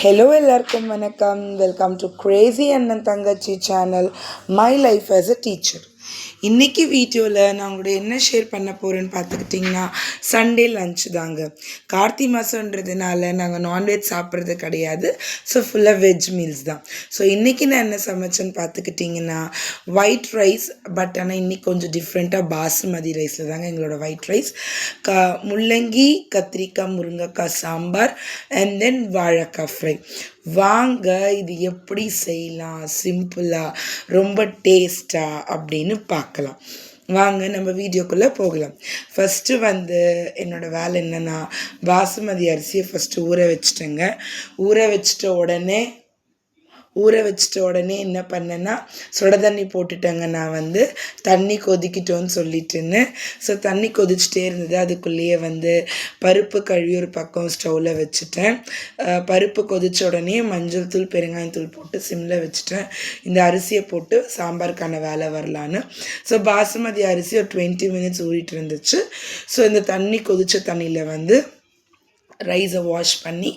Hello எல்லாருக்கும் வணக்கம். Welcome to Crazy அண்ணன் தங்கச்சி channel my life as a teacher. இன்றைக்கி வீடியோவில் நான் உங்களோட என்ன ஷேர் பண்ண போகிறேன்னு பார்த்துக்கிட்டிங்கன்னா சண்டே லன்ச் தாங்க. கார்த்திகை மாதன்றதுனால நாங்கள் நான்வெஜ் சாப்பிட்றது கிடையாது. ஸோ ஃபுல்லாக வெஜ் மீல்ஸ் தான். ஸோ இன்றைக்கி நான் என்ன சமைச்சேன்னு பார்த்துக்கிட்டிங்கன்னா ஒயிட் ரைஸ். பட் ஆனால் இன்றைக்கி கொஞ்சம் டிஃப்ரெண்ட்டாக பாசுமதி ரைஸில் தாங்க எங்களோட ஒயிட் ரைஸ். முள்ளங்கி கத்திரிக்காய் முருங்கைக்காய் சாம்பார் அண்ட் தென் வாழைக்காய் ஃப்ரை. வாங்க இது எப்படி செய்யலாம் சிம்பிளாக ரொம்ப டேஸ்ட்டாக அப்படின்னு பார்க்கலாம். வாங்க நம்ம வீடியோக்குள்ளே போகலாம். ஃபஸ்ட்டு என்னோடய வேலை என்னென்னா பாசுமதி அரிசியை ஃபஸ்ட்டு ஊற வச்சுட்டேங்க. ஊற வச்சிட்ட உடனே என்ன பண்ணேன்னா சுட தண்ணி போட்டுட்டேங்க. நான் தண்ணி கொதிக்கிட்டோன்னு சொல்லிட்டுன்னு. ஸோ தண்ணி கொதிச்சுட்டே இருந்தது. அதுக்குள்ளேயே பருப்பு கழுவி ஒரு பக்கம் ஸ்டவ்வில் வச்சுட்டேன். பருப்பு கொதித்த உடனே மஞ்சள் தூள் பெருங்காயத்தூள் போட்டு சிம்மில் வச்சுட்டேன். இந்த அரிசியை போட்டு சாம்பாருக்கான வேலை வரலான்னு. ஸோ பாசுமதி அரிசி ஒரு 20 minutes ஊறிட்டு இருந்துச்சு. ஸோ இந்த தண்ணி கொதித்த தண்ணியில் ரைஸை வாஷ் பண்ணி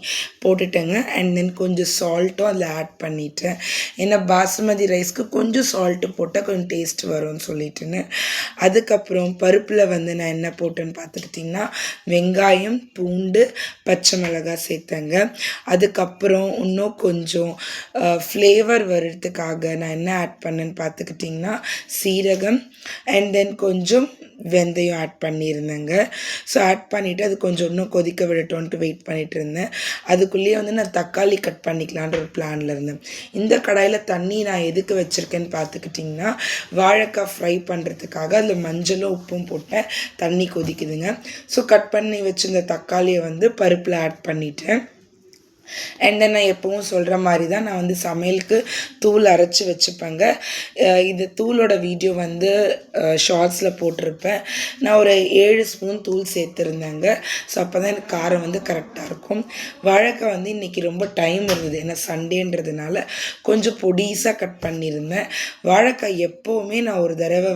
போட்டுட்டேங்க. அண்ட் தென் கொஞ்சம் சால்ட்டும் அதில் ஆட் பண்ணிட்டேன். ஏன்னா பாசுமதி ரைஸ்க்கு கொஞ்சம் சால்ட்டு போட்டால் கொஞ்சம் டேஸ்ட் வரும்னு சொல்லிட்டுன்னு. அதுக்கப்புறம் பருப்பில் நான் என்ன போட்டேன்னு பார்த்துக்கிட்டிங்கன்னா வெங்காயம் பூண்டு பச்சை மிளகாய் சேர்த்தேங்க. அதுக்கப்புறம் இன்னும் கொஞ்சம் ஃப்ளேவர் வர்றதுக்காக நான் என்ன ஆட் பண்ணேன்னு பார்த்துக்கிட்டிங்கன்னா சீரகம் அண்ட் தென் கொஞ்சம் வெந்தயம் ஆட் பண்ணியிருந்தேங்க. ஸோ ஆட் பண்ணிவிட்டு அது கொஞ்சம் இன்னும் கொதிக்க விடட்டோன்ட்டு வெயிட் பண்ணிகிட்டு இருந்தேன். அதுக்குள்ளேயே நான் தக்காளி கட் பண்ணிக்கலான்ற ஒரு பிளானில் இருந்தேன். இந்த கடாயில் தண்ணி நான் எதுக்கு வச்சுருக்கேன்னு பார்த்துக்கிட்டிங்கன்னா வாழைக்காய் ஃப்ரை பண்ணுறதுக்காக அதில் மஞ்சளும் உப்பும் போட்டேன். தண்ணி கொதிக்குதுங்க. ஸோ கட் பண்ணி வச்சுருந்த தக்காளியை பருப்பில் ஆட் பண்ணிட்டேன். அண்ட் தென் நான் எப்பவும் சொல்கிற மாதிரி தான் நான் சமையலுக்கு தூள் அரைச்சி வச்சுப்பேங்க. இது தூளோட வீடியோ ஷார்ட்ஸில் போட்டிருப்பேன். நான் ஒரு 7 ஸ்பூன் தூள் சேர்த்துருந்தேங்க. ஸோ அப்போ தான் எனக்கு காரம் கரெக்டாக இருக்கும். வாழைக்காய் இன்றைக்கி ரொம்ப டைம் இருந்தது. ஏன்னா சண்டேன்றதுனால கொஞ்சம் பொடிசாக கட் பண்ணியிருந்தேன். வாழைக்காய் எப்போவுமே நான் ஒரு தடவை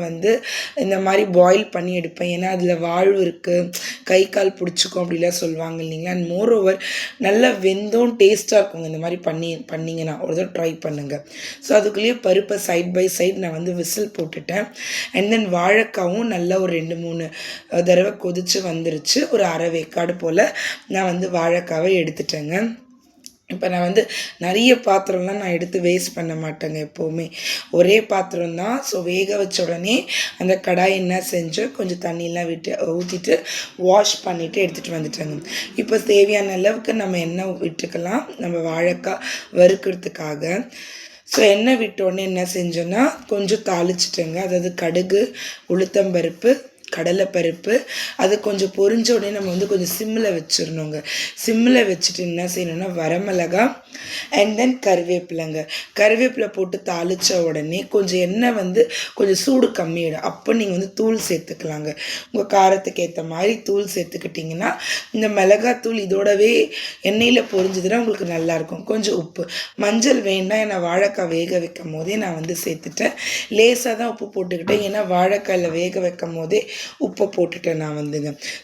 இந்த மாதிரி பாயில் பண்ணி எடுப்பேன். ஏன்னா அதில் வாழ்வு இருக்குது, கை கால் பிடிச்சிக்கும் அப்படிலாம் சொல்லுவாங்க இல்லைங்களா. அண்ட் மோர் ஓவர் நல்லா வெந்தும் டேஸ்ட்டாக இருக்குங்க. இந்த மாதிரி பண்ணிங்கன்னா ஒரு தடவை ட்ரை பண்ணுங்கள். ஸோ அதுக்குள்ளேயே பருப்பை சைட் பை சைட் நான் விசில் போட்டுட்டேன். அண்ட் தென் வாழைக்காவும் நல்லா ஒரு 2-3 தடவை கொதித்து வந்துருச்சு. ஒரு அரை வேக்காடு போல் நான் வாழைக்காவை எடுத்துட்டேங்க. இப்போ நான் நிறைய பாத்திரம்லாம் நான் எடுத்து வேஸ்ட் பண்ண மாட்டேங்க. எப்போவுமே ஒரே பாத்திரம் தான். ஸோ வேக வச்ச உடனே அந்த கடாய் என்ன செஞ்சு கொஞ்சம் தண்ணியெலாம் ஊற்றிட்டு வாஷ் பண்ணிவிட்டு எடுத்துகிட்டு வந்துட்டேங்க. இப்போ தேவையான அளவுக்கு நம்ம எண்ணெய் விட்டுக்கலாம் நம்ம வாழைக்காய் வறுக்கிறதுக்காக. ஸோ எண்ணெய் விட்டோடனே என்ன செஞ்சோன்னா கொஞ்சம் தாளிச்சிட்டேங்க. அதாவது கடுகு உளுத்தம்பருப்பு கடலைப்பருப்பு அது கொஞ்சம் பொரிஞ்ச உடனே நம்ம கொஞ்சம் சிம்மில் வச்சிடணுங்க. சிம்மில் வச்சுட்டு என்ன செய்யணும்னா வரமிளகா அண்ட் தென் கருவேப்பிலை போட்டு தாளித்த உடனே கொஞ்சம் எண்ணெய் கொஞ்சம் சூடு கம்மியிடும். அப்போ நீங்கள் தூள் சேர்த்துக்கலாங்க. உங்கள் காரத்துக்கு ஏற்ற மாதிரி தூள் சேர்த்துக்கிட்டிங்கன்னா இந்த மிளகாத்தூள் இதோடவே எண்ணெயில் பொரிஞ்சதுன்னா உங்களுக்கு நல்லாயிருக்கும். கொஞ்சம் உப்பு மஞ்சள் வேண்டாம். ஏன்னா வாழைக்காய் வேக வைக்கும் போதே நான் சேர்த்துட்டேன். லேசாக தான் உப்பு போட்டுக்கிட்டேன். ஏன்னா வாழைக்காயில் வேக வைக்கும் போதே உப்பை போட்டுட்டேன் நான்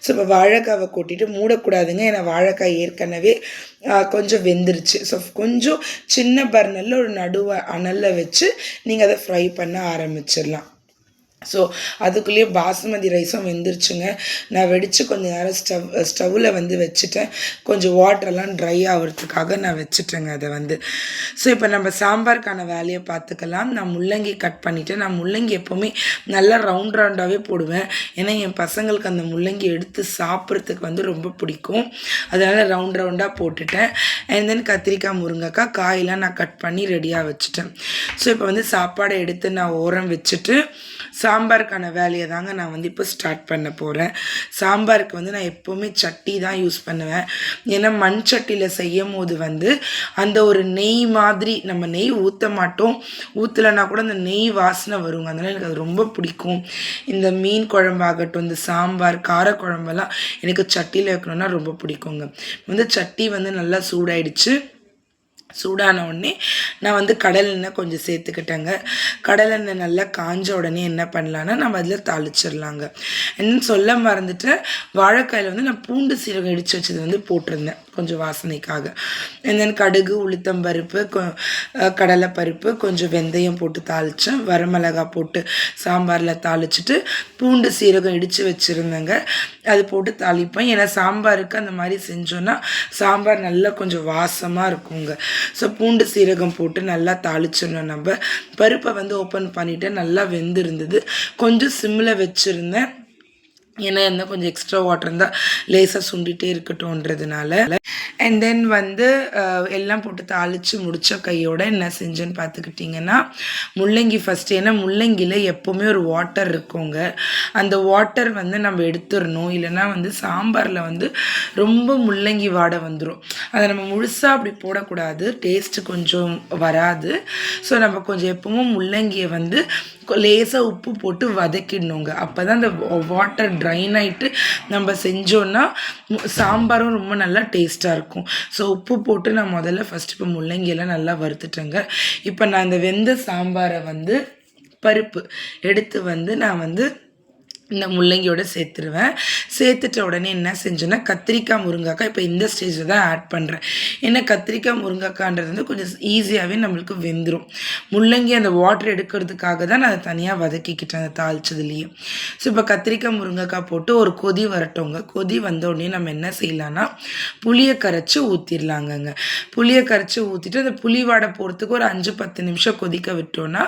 ஸோ இப்போ வாழைக்காவை கொட்டிட்டு மூடக்கூடாதுங்க. ஏன்னா வாழைக்காய் ஏற்கனவே கொஞ்சம் வெந்துருச்சு. ஸோ கொஞ்சம் சின்ன பர்னரில் ஒரு நடுவை அனலில் வச்சு நீங்கள் அதை ஃப்ரை பண்ண ஆரம்பிச்சிடலாம். ஸோ அதுக்குள்ளேயே பாசுமதி ரைஸும் வெந்துருச்சுங்க. நான் வெடித்து கொஞ்சம் நேரம் ஸ்டவ்வில் வச்சுட்டேன். கொஞ்சம் வாட்டரெல்லாம் ட்ரை ஆகிறதுக்காக நான் வச்சுட்டேங்க அதை ஸோ இப்போ நம்ம சாம்பாருக்கான வேலையை பார்த்துக்கலாம். நான் முள்ளங்கி கட் பண்ணிவிட்டேன். நான் முள்ளங்கி எப்போவுமே நல்லா ரவுண்டாகவே போடுவேன். ஏன்னா என் பசங்களுக்கு அந்த முள்ளங்கி எடுத்து சாப்பிட்றதுக்கு ரொம்ப பிடிக்கும். அதனால் ரவுண்டாக போட்டுட்டேன். அண்ட் தென் கத்திரிக்காய் முருங்கைக்காய் காயெல்லாம் நான் கட் பண்ணி ரெடியாக வச்சுட்டேன். ஸோ இப்போ சாப்பாடை எடுத்து நான் ஓரம் வச்சுட்டு சாம்பாருக்கான வேலையை தாங்க நான் இப்போ ஸ்டார்ட் பண்ண போகிறேன். சாம்பாருக்கு நான் எப்போவுமே சட்டி தான் யூஸ் பண்ணுவேன். ஏன்னா மண் சட்டியில் செய்யும் போது அந்த ஒரு நெய் மாதிரி நம்ம நெய் ஊற்ற மாட்டோம். ஊற்றலைன்னா கூட அந்த நெய் வாசனை வருங்க. அதனால் எனக்கு அது ரொம்ப பிடிக்கும். இந்த மீன் குழம்பாகட்டும் இந்த சாம்பார் காரக்குழம்பெல்லாம் எனக்கு சட்டியில் வைக்கணுன்னா ரொம்ப பிடிக்குங்க. சட்டி நல்லா சூடாயிடுச்சு. சூடான உடனே நான் கடலெண்ணெய் கொஞ்சம் சேர்த்துக்கிட்டேங்க. கடலெண்ணெய் நல்லா காஞ்ச உடனே என்ன பண்ணலான்னா நம்ம அதில் தாளிச்சிடலாங்க. என்ன சொல்ல மறந்துட்டு வாழைக்காயில் நான் பூண்டு சீரகம் இடித்து வச்சது போட்டிருந்தேன். கொஞ்சம் வாசனைக்காக. அண்ட் தென் கடுகு, உளுத்தம்பருப்பு, கடலைப்பருப்பு, கொஞ்சம் வெந்தயம் போட்டு தாளித்தேன். வரமிளகா போட்டு சாம்பாரில் தாளிச்சிட்டு பூண்டு சீரகம் இடித்து வச்சுருந்தேங்க, அது போட்டு தாளிப்பேன். ஏன்னா சாம்பாருக்கு அந்த மாதிரி செஞ்சோன்னா சாம்பார் நல்லா கொஞ்சம் வாசமாக இருக்குங்க. ஸோ பூண்டு சீரகம் போட்டு நல்லா தாளிச்சிடணும். நம்ம பருப்பை வந்து ஓப்பன் பண்ணிவிட்டு நல்லா வெந்திருந்தது. கொஞ்சம் சிம்மில் வச்சுருந்தேன், ஏன்னா இருந்தால் கொஞ்சம் எக்ஸ்ட்ரா வாட்டர் இருந்தால் லேசாக சுண்டிகிட்டே இருக்கட்டும்ன்றதுனால. அண்ட் தென் வந்து எல்லாம் போட்டு தாளித்து முடித்த கையோடு என்ன செஞ்சேன்னு பார்த்துக்கிட்டிங்கன்னா, முள்ளங்கி ஃபஸ்ட்டு, ஏன்னா முள்ளங்கியில் எப்போவுமே ஒரு வாட்டர் இருக்குங்க, அந்த வாட்டர் வந்து நம்ம எடுத்துடணும். இல்லைன்னா வந்து சாம்பாரில் வந்து ரொம்ப முள்ளங்கி வாடை வந்துடும். அதை நம்ம முழுசாக அப்படி போடக்கூடாது, டேஸ்ட்டு கொஞ்சம் வராது. ஸோ நம்ம கொஞ்சம் எப்பவும் முள்ளங்கியை வந்து லேசாக உப்பு போட்டு வதக்கிடணுங்க. அப்போ தான் அந்த வாட்டர் ட்ரைன் ஆகிட்டு நம்ம செஞ்சோன்னா சாம்பாரும் ரொம்ப நல்லா டேஸ்ட்டாக இருக்கும். ஸோ உப்பு போட்டு நான் முதல்ல ஃபஸ்ட்டு இப்போ முள்ளங்கியெல்லாம் நல்லா வறுத்துட்டேங்க. இப்போ நான் இந்த வெந்த சாம்பாரை வந்து பருப்பு எடுத்து வந்து நான் வந்து இந்த முள்ளங்கியோட சேர்த்துருவேன். சேர்த்துட்ட உடனே என்ன செஞ்சேன்னா, கத்திரிக்காய், முருங்கைக்காய் இப்போ இந்த ஸ்டேஜில் தான் ஆட் பண்ணுறேன். ஏன்னா கத்திரிக்காய், முருங்கைக்கான்றது வந்து கொஞ்சம் ஈஸியாகவே நம்மளுக்கு வெந்துடும். முள்ளங்கி அந்த வாட்டர் எடுக்கிறதுக்காக தான் நான் அதை தனியாக வதக்கிக்கிட்டேன் அந்த தாளிச்சதுலேயே. ஸோ இப்போ கத்திரிக்காய், முருங்கைக்காய் போட்டு ஒரு கொதி வரட்டோங்க. கொதி வந்த உடனே நம்ம என்ன செய்யலான்னா, புளியை கரைச்சி ஊற்றிடலாங்கங்க. புளியை கரைச்சி ஊற்றிட்டு அந்த புளி வாடை போகிறதுக்கு ஒரு 5-10 நிமிஷம் கொதிக்க விட்டோன்னா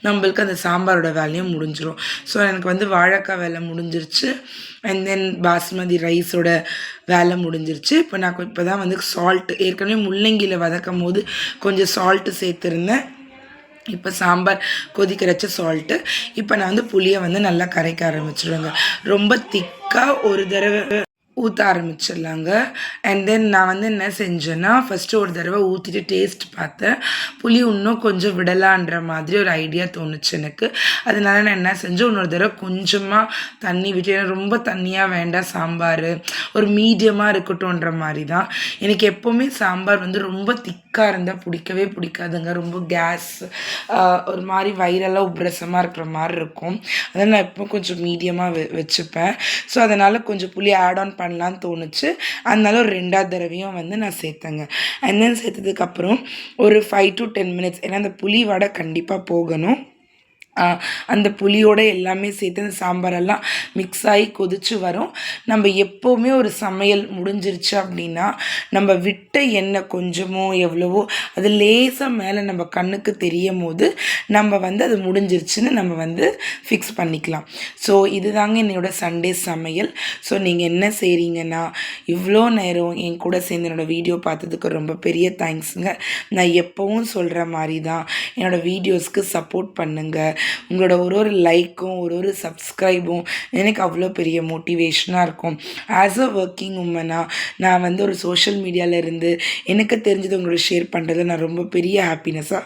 நம்மளுக்கு அந்த சாம்பாரோட வேலையும் முடிஞ்சிடும். ஸோ எனக்கு வந்து வாழைக்காய் வேலை முடிஞ்சிருச்சு. அண்ட் தென் பாஸ்மதி ரைஸோட வேலை முடிஞ்சிருச்சு. இப்போ நான் இப்போ தான் வந்து சால்ட்டு, ஏற்கனவே முள்ளங்கியில் வதக்கும் போது கொஞ்சம் சால்ட்டு சேர்த்துருந்தேன். இப்போ சாம்பார் கொதிக்கிறச்ச சால்ட்டு. இப்போ நான் வந்து புளியை வந்து நல்லா கரைக்க ஆரம்பிச்சிடுவேங்க. ரொம்ப திக்காக ஒரு தடவை ஊற்ற ஆரம்பிச்சிடலாங்க. அண்ட் தென் நான் வந்து என்ன செஞ்சேன்னா, ஃபஸ்ட்டு ஒரு தடவை ஊற்றிட்டு டேஸ்ட் பார்த்தேன். புளி இன்னும் கொஞ்சம் விடலான்ற மாதிரி ஒரு ஐடியா தோணுச்சு எனக்கு. அதனால நான் என்ன செஞ்சேன், இன்னொரு தடவை கொஞ்சமாக தண்ணி விட்டு, ஏன்னா ரொம்ப தண்ணியாக வேண்டாம் சாம்பார், ஒரு மீடியமாக இருக்கட்டும்ன்ற மாதிரி தான். எனக்கு எப்போவுமே சாம்பார் வந்து ரொம்ப திக்காக இருந்தால் பிடிக்கவே பிடிக்காதுங்க. ரொம்ப கேஸ் ஒரு மாதிரி வயிறெல்லாம் உப்ரசமாக இருக்கிற மாதிரி இருக்கும். அதனால் நான் எப்போ கொஞ்சம் மீடியமாக வச்சுப்பேன். ஸோ அதனால் கொஞ்சம் புளி ஆட் ஆன் பண்ணலான்னு தோணுச்சு. அதனால ஒரு 2வது தடவையும் வந்து நான் சேர்த்தேங்க. அண்ட் தென் சேர்த்ததுக்கப்புறம் ஒரு 5 to 10 minutes, ஏன்னா அந்த புளி வடை கண்டிப்பாக போகணும். அந்த புளியோடு எல்லாமே சேர்த்து அந்த சாம்பாரெல்லாம் மிக்ஸ் ஆகி கொதித்து வரும். நம்ம எப்போவுமே ஒரு சமையல் முடிஞ்சிருச்சு அப்படின்னா, நம்ம விட்ட எண்ணெய் கொஞ்சமோ எவ்வளவோ அது லேசாக மேலே நம்ம கண்ணுக்கு தெரியும் போது நம்ம வந்து அது முடிஞ்சிருச்சுன்னு நம்ம வந்து ஃபிக்ஸ் பண்ணிக்கலாம். ஸோ இதுதாங்க என்னோட சண்டே சமையல். ஸோ நீங்கள் என்ன செய்கிறீங்கன்னா, இவ்வளோ நேரம் என் கூட சேர்ந்து என்னோடய வீடியோ பார்த்ததுக்கு ரொம்ப பெரிய தேங்க்ஸுங்க. நான் எப்போவும் சொல்கிற மாதிரி தான், என்னோடய வீடியோஸ்க்கு சப்போர்ட் பண்ணுங்கள். உங்களோட ஒரு லைக்கும் ஒரு சப்ஸ்கிரைபும் எனக்கு அவ்வளோ பெரிய மோட்டிவேஷனாக இருக்கும். ஆஸ் அ ஒர்க்கிங் உமனாக நான் வந்து ஒரு சோஷியல் மீடியாவிலேருந்து எனக்கு தெரிஞ்சது உங்களோட ஷேர் பண்ணுறதுல நான் ரொம்ப பெரிய ஹாப்பினஸ்ஸாக